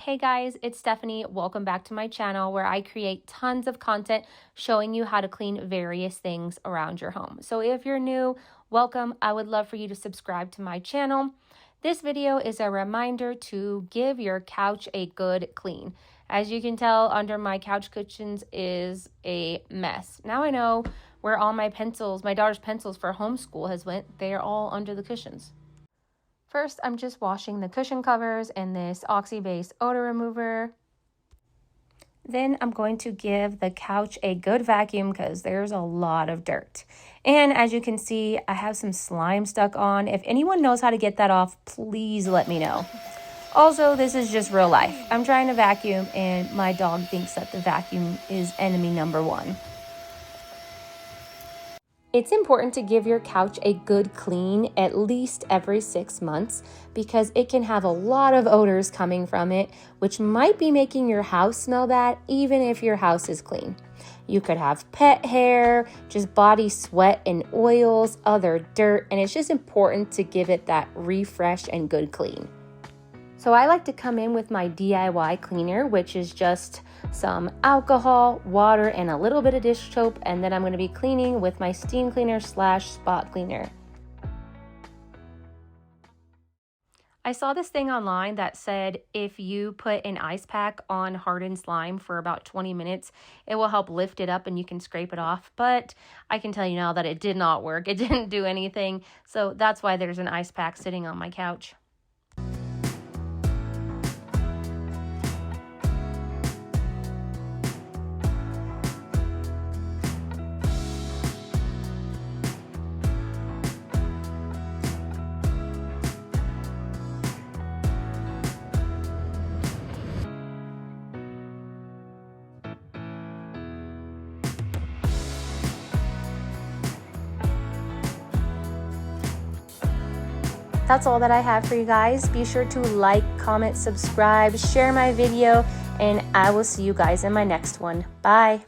Hey guys, it's Stephanie. Welcome back to my channel where I create tons of content showing you how to clean various things around your home. So if you're new, welcome. I would love for you to subscribe to my channel. This video is a reminder to give your couch a good clean. As you can tell, under my couch cushions is a mess. Now I know where all my pencils, my daughter's pencils for homeschool has went. They are all under the cushions. First, I'm just washing the cushion covers in this oxy-based odor remover. Then I'm going to give the couch a good vacuum because there's a lot of dirt. And as you can see, I have some slime stuck on. If anyone knows how to get that off, please let me know. Also, this is just real life. I'm trying to vacuum and my dog thinks that the vacuum is enemy number one. It's important to give your couch a good clean at least every 6 months because it can have a lot of odors coming from it, which might be making your house smell bad even if your house is clean. You could have pet hair, just body sweat and oils, other dirt, and it's just important to give it that refresh and good clean. So I like to come in with my DIY cleaner, which is just some alcohol, water, and a little bit of dish soap, and then I'm going to be cleaning with my steam cleaner / spot cleaner. I saw this thing online that said if you put an ice pack on hardened slime for about 20 minutes, it will help lift it up and you can scrape it off. But I can tell you now that it did not work. It didn't do anything. So that's why there's an ice pack sitting on my couch. That's all that I have for you guys. Be sure to like, comment, subscribe, share my video, and I will see you guys in my next one. Bye.